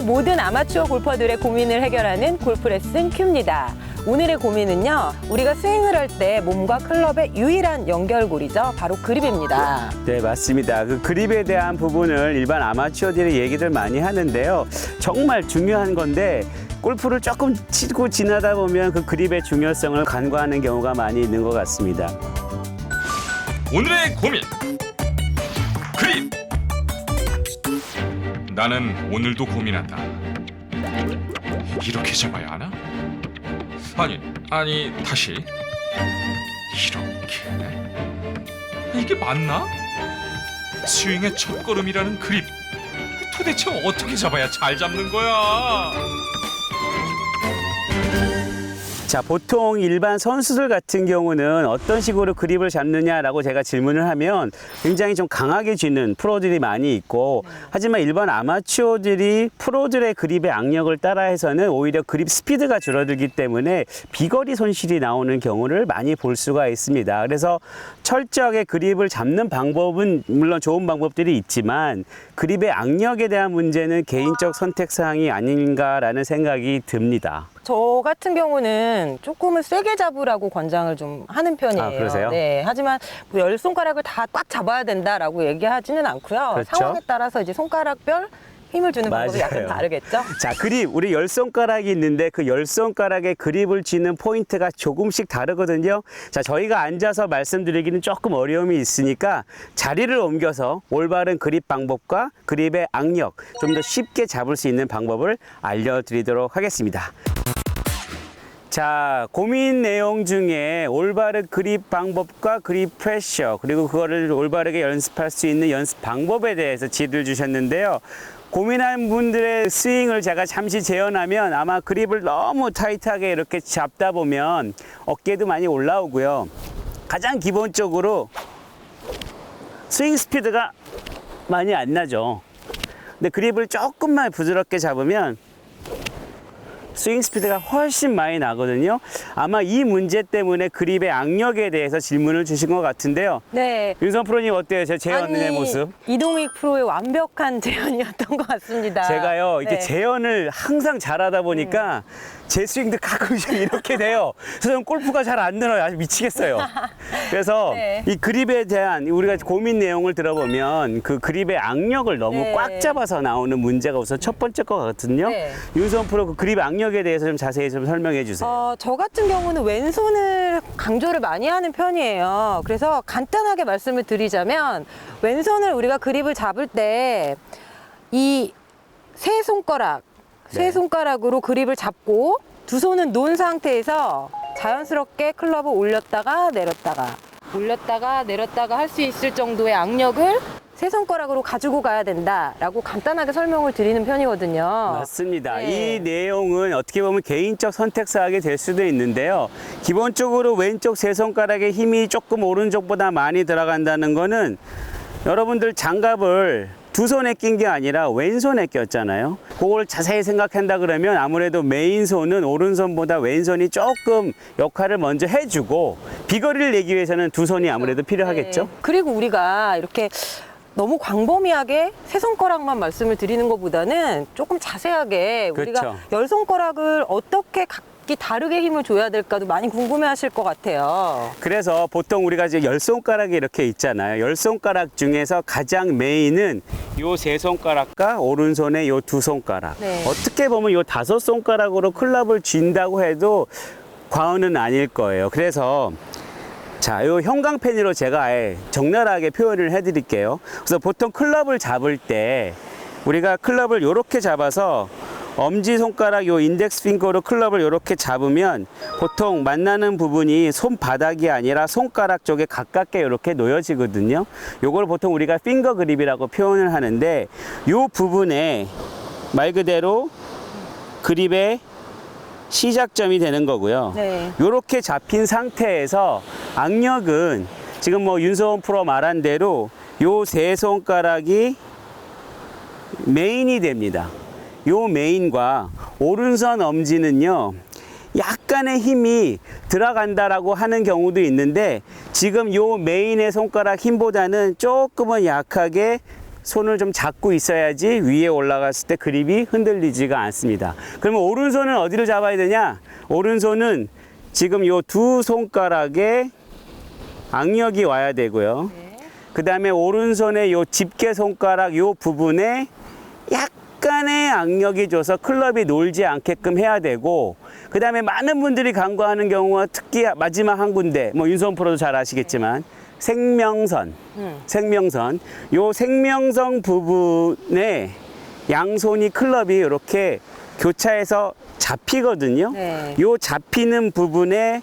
모든 아마추어 골퍼들의 고민을 해결하는 골프레슨 큐입니다. 오늘의 고민은요, 우리가 스윙을 할 때 몸과 클럽의 유일한 연결고리죠. 바로 그립입니다. 네, 맞습니다. 그 그립에 대한 부분을 일반 아마추어들이 얘기들 많이 하는데요. 정말 중요한 건데 골프를 조금 치고 지나다 보면 그 그립의 중요성을 간과하는 경우가 많이 있는 것 같습니다. 오늘의 고민 그립. 나는 오늘도 고민한다. 이렇게 잡아야 하나? 아니 다시 이렇게. 이게 맞나? 스윙의 첫걸음이라는 그립. 도대체 어떻게 잡아야 잘 잡는 거야? 자, 보통 일반 선수들 같은 경우는 어떤 식으로 그립을 잡느냐라고 제가 질문을 하면 굉장히 좀 강하게 쥐는 프로들이 많이 있고, 하지만 일반 아마추어들이 프로들의 그립의 악력을 따라해서는 오히려 그립 스피드가 줄어들기 때문에 비거리 손실이 나오는 경우를 많이 볼 수가 있습니다. 그래서 철저하게 그립을 잡는 방법은 물론 좋은 방법들이 있지만 그립의 악력에 대한 문제는 개인적 선택 사항이 아닌가라는 생각이 듭니다. 저 같은 경우는 조금은 세게 잡으라고 권장을 좀 하는 편이에요. 아, 그러세요? 네. 하지만 뭐 열 손가락을 다 꽉 잡아야 된다라고 얘기하지는 않고요. 그렇죠. 상황에 따라서 이제 손가락별 힘을 주는 방법이 약간 맞아요. 다르겠죠? 자, 그립, 우리 열 손가락이 있는데 그 열 손가락에 그립을 쥐는 포인트가 조금씩 다르거든요. 자, 저희가 앉아서 말씀드리기는 조금 어려움이 있으니까 자리를 옮겨서 올바른 그립 방법과 그립의 악력 좀 더 쉽게 잡을 수 있는 방법을 알려드리도록 하겠습니다. 자, 고민 내용 중에 올바른 그립 방법과 그립 프레셔, 그리고 그거를 올바르게 연습할 수 있는 연습 방법에 대해서 지도를 주셨는데요. 고민한 분들의 스윙을 제가 잠시 재현하면 아마 그립을 너무 타이트하게 이렇게 잡다 보면 어깨도 많이 올라오고요. 가장 기본적으로 스윙 스피드가 많이 안 나죠. 근데 그립을 조금만 부드럽게 잡으면 스윙 스피드가 훨씬 많이 나거든요. 아마 이 문제 때문에 그립의 악력에 대해서 질문을 주신 것 같은데요. 네. 윤선 프로님 어때요? 제 재현의 모습? 이동익 프로의 완벽한 재현이었던 것 같습니다. 제가요, 이렇게 네. 재현을 항상 잘하다 보니까 제 스윙도 가끔씩 이렇게 돼요. 그래서 골프가 잘 안 늘어요. 아주 미치겠어요. 그래서 네. 이 그립에 대한 우리가 고민 내용을 들어보면 그 그립의 악력을 너무 네. 꽉 잡아서 나오는 문제가 우선 첫 번째 것 같거든요. 네. 윤선 프로 그 그립 악력에 대해서 좀 자세히 좀 설명해 주세요. 저 같은 경우는 왼손을 강조를 많이 하는 편이에요. 그래서 간단하게 말씀을 드리자면 왼손을 우리가 그립을 잡을 때 이 세 손가락, 네. 세 손가락으로 그립을 잡고 두 손은 놓은 상태에서 자연스럽게 클럽을 올렸다가 내렸다가 할 수 있을 정도의 악력을 세 손가락으로 가지고 가야 된다라고 간단하게 설명을 드리는 편이거든요. 맞습니다. 네. 이 내용은 어떻게 보면 개인적 선택 사항이 될 수도 있는데요. 기본적으로 왼쪽 세 손가락의 힘이 조금 오른쪽보다 많이 들어간다는 거는 여러분들 장갑을 두 손에 낀 게 아니라 왼손에 꼈잖아요. 그걸 자세히 생각한다 그러면 아무래도 메인 손은 오른손보다 왼손이 조금 역할을 먼저 해주고 비거리를 내기 위해서는 두 손이 아무래도 필요하겠죠. 네. 그리고 우리가 이렇게 너무 광범위하게 세 손가락만 말씀을 드리는 것보다는 조금 자세하게 우리가 그렇죠. 열 손가락을 어떻게 각기 다르게 힘을 줘야 될까도 많이 궁금해하실 것 같아요. 그래서 보통 우리가 이제 열 손가락이 이렇게 있잖아요. 열 손가락 중에서 가장 메인은 요 세 손가락과 오른손의 요 두 손가락. 네. 어떻게 보면 요 다섯 손가락으로 클럽을 쥔다고 해도 과언은 아닐 거예요. 그래서 자, 요 형광펜으로 제가 아예 적나라하게 표현을 해드릴게요. 그래서 보통 클럽을 잡을 때 우리가 클럽을 요렇게 잡아서 엄지손가락 요 인덱스 핑거로 클럽을 이렇게 잡으면 보통 만나는 부분이 손바닥이 아니라 손가락 쪽에 가깝게 이렇게 놓여지거든요. 요걸 보통 우리가 핑거 그립이라고 표현을 하는데 요 부분에 말 그대로 그립의 시작점이 되는 거고요. 네. 요렇게 잡힌 상태에서 악력은 지금 뭐 윤서원 프로 말한 대로 요 세 손가락이 메인이 됩니다. 요 메인과 오른손 엄지는요, 약간의 힘이 들어간다라고 하는 경우도 있는데 지금 요 메인의 손가락 힘보다는 조금은 약하게 손을 좀 잡고 있어야지 위에 올라갔을 때 그립이 흔들리지가 않습니다. 그러면 오른손은 어디를 잡아야 되냐? 오른손은 지금 요 두 손가락에 악력이 와야 되고요. 그 다음에 오른손의 요 집게 손가락 요 부분에 약간의 악력이 줘서 클럽이 놀지 않게끔 해야 되고, 그 다음에 많은 분들이 간과하는 경우가 특히 마지막 한 군데, 뭐 윤소원 프로도 잘 아시겠지만 생명선, 요 생명선 부분에 양손이 클럽이 이렇게 교차해서 잡히거든요. 네. 요 잡히는 부분에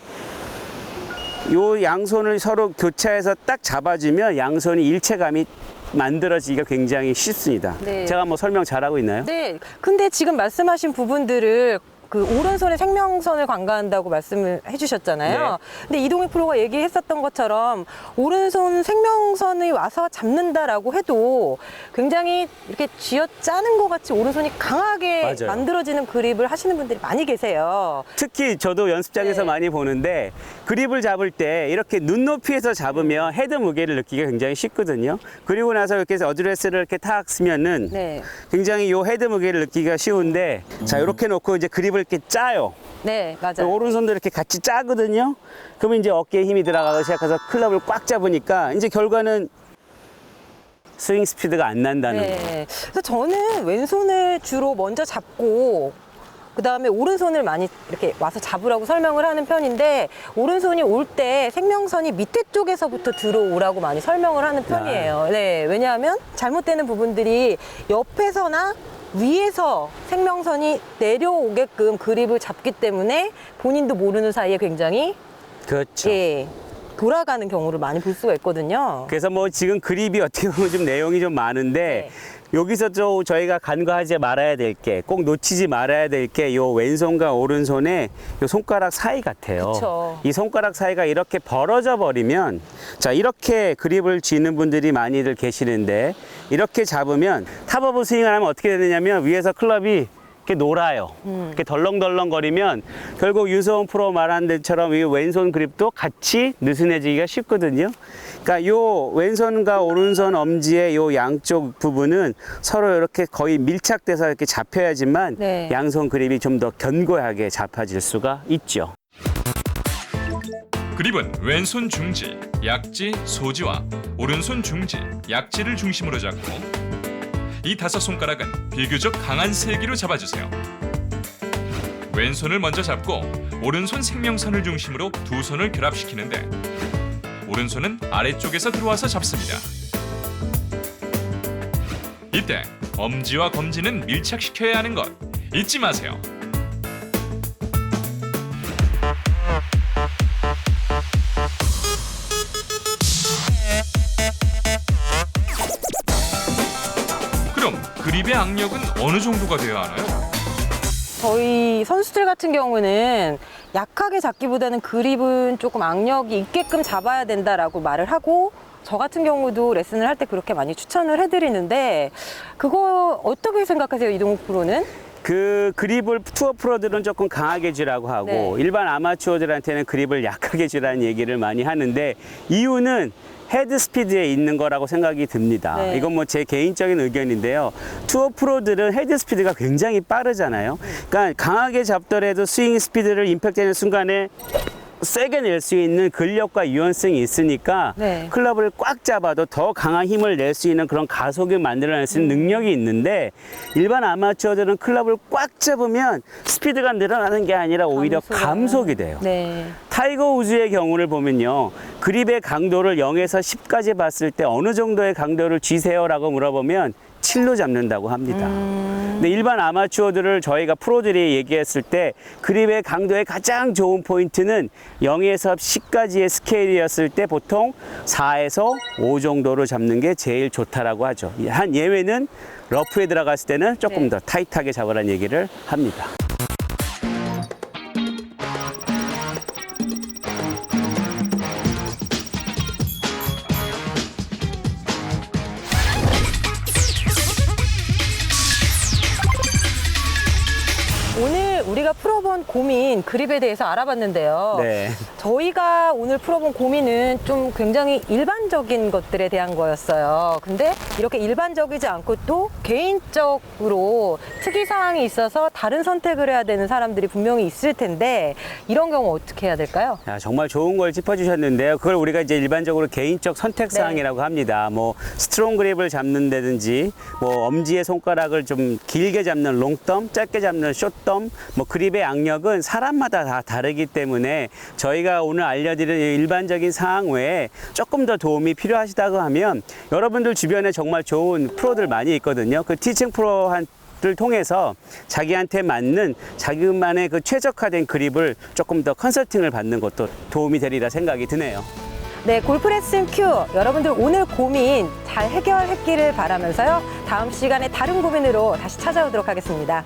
요 양손을 서로 교차해서 딱 잡아주면 양손이 일체감이 만들어지기가 굉장히 쉽습니다. 네. 제가 뭐 설명 잘하고 있나요? 네. 근데 지금 말씀하신 부분들을 그 오른손에 생명선을 관가한다고 말씀을 해주셨잖아요. 네. 근데 이동익 프로가 얘기했었던 것처럼 오른손 생명선이 와서 잡는다라고 해도 굉장히 이렇게 쥐어짜는 것 같이 오른손이 강하게 맞아요. 만들어지는 그립을 하시는 분들이 많이 계세요. 특히 저도 연습장에서 네. 많이 보는데 그립을 잡을 때 이렇게 눈높이에서 잡으면 헤드 무게를 느끼기가 굉장히 쉽거든요. 그리고 나서 이렇게 어드레스를 이렇게 탁 쓰면은 네. 굉장히 요 헤드 무게를 느끼기가 쉬운데, 자 이렇게 놓고 이제 그립을 이렇게 짜요. 네, 맞아요. 오른손도 이렇게 같이 짜거든요. 그러면 이제 어깨에 힘이 들어가기 시작해서 클럽을 꽉 잡으니까 이제 결과는 스윙 스피드가 안 난다는 거. 네. 그래서 저는 왼손을 주로 먼저 잡고 그 다음에 오른손을 많이 이렇게 와서 잡으라고 설명을 하는 편인데, 오른손이 올 때 생명선이 밑에 쪽에서부터 들어오라고 많이 설명을 하는 편이에요. 네. 왜냐하면 잘못되는 부분들이 옆에서나 위에서 생명선이 내려오게끔 그립을 잡기 때문에 본인도 모르는 사이에 굉장히 그렇죠. 예, 돌아가는 경우를 많이 볼 수가 있거든요. 그래서 뭐 지금 그립이 어떻게 보면 좀 내용이 좀 많은데, 여기서 좀 저희가 간과하지 말아야 될 게, 꼭 놓치지 말아야 될 게 요 왼손과 오른손의 요 손가락 사이 같아요. 그쵸. 이 손가락 사이가 이렇게 벌어져 버리면, 자 이렇게 그립을 쥐는 분들이 많이들 계시는데, 이렇게 잡으면 탑오브 스윙을 하면 어떻게 되느냐면 위에서 클럽이 이렇게 놀아요. 이렇게 덜렁덜렁거리면 결국 윤소원 프로 말한 데처럼 이 왼손 그립도 같이 느슨해지기가 쉽거든요. 그러니까 요 왼손과 오른손 엄지의 요 양쪽 부분은 서로 이렇게 거의 밀착돼서 이렇게 잡혀야지만 네. 양손 그립이 좀 더 견고하게 잡혀질 수가 있죠. 그립은 왼손 중지, 약지, 소지와 오른손 중지, 약지를 중심으로 잡고 이 다섯 손가락은 비교적 강한 세기로 잡아주세요. 왼손을 먼저 잡고 오른손 생명선을 중심으로 두 손을 결합시키는데, 오른손은 아래쪽에서 들어와서 잡습니다. 이때 엄지와 검지는 밀착시켜야 하는 것 잊지 마세요. 그럼 그립의 악력은 어느 정도가 되어야 하나요? 저희 선수들 같은 경우는 약하게 잡기보다는 그립은 조금 악력이 있게끔 잡아야 된다라고 말을 하고, 저 같은 경우도 레슨을 할 때 그렇게 많이 추천을 해드리는데, 그거 어떻게 생각하세요, 이동욱 프로는? 그 그립을 투어 프로들은 조금 강하게 쥐라고 하고, 네. 일반 아마추어들한테는 그립을 약하게 쥐라는 얘기를 많이 하는데, 이유는 헤드 스피드에 있는 거라고 생각이 듭니다. 네. 이건 뭐 제 개인적인 의견인데요. 투어 프로들은 헤드 스피드가 굉장히 빠르잖아요. 그러니까 강하게 잡더라도 스윙 스피드를 임팩트하는 순간에 세게 낼 수 있는 근력과 유연성이 있으니까 네. 클럽을 꽉 잡아도 더 강한 힘을 낼 수 있는 그런 가속을 만들어낼 수 있는 능력이 있는데, 일반 아마추어들은 클럽을 꽉 잡으면 스피드가 늘어나는 게 아니라 오히려 감속이 돼요. 네. 타이거 우즈의 경우를 보면요, 그립의 강도를 0에서 10까지 봤을 때 어느 정도의 강도를 쥐세요? 라고 물어보면 7로 잡는다고 합니다. 근데 일반 아마추어들을 저희가 프로들이 얘기했을 때 그립의 강도의 가장 좋은 포인트는 0에서 10까지의 스케일이었을 때 보통 4에서 5 정도로 잡는 게 제일 좋다라고 하죠. 한 예외는 러프에 들어갔을 때는 조금 네. 더 타이트하게 잡으라는 얘기를 합니다. 오늘 우리가 풀어본 고민 그립에 대해서 알아봤는데요. 네. 저희가 오늘 풀어본 고민은 좀 굉장히 일반적인 것들에 대한 거였어요. 근데 이렇게 일반적이지 않고 또 개인적으로 특이사항이 있어서 다른 선택을 해야 되는 사람들이 분명히 있을 텐데 이런 경우 어떻게 해야 될까요? 야, 정말 좋은 걸 짚어주셨는데요. 그걸 우리가 이제 일반적으로 개인적 선택 사항이라고 합니다. 뭐 스트롱 그립을 잡는다든지, 뭐 엄지의 손가락을 좀 길게 잡는 롱덤, 짧게 잡는 숏덤, 뭐 그립의 악력은 사람마다 다 다르기 때문에 저희가 오늘 알려드린 일반적인 사항 외에 조금 더 도움이 필요하시다고 하면 여러분들 주변에 정말 좋은 프로들 많이 있거든요. 그 티칭 프로를 통해서 자기한테 맞는 자기만의 그 최적화된 그립을 조금 더 컨설팅을 받는 것도 도움이 되리라 생각이 드네요. 네, 골프 레슨 큐. 여러분들 오늘 고민 잘 해결했기를 바라면서요. 다음 시간에 다른 고민으로 다시 찾아오도록 하겠습니다.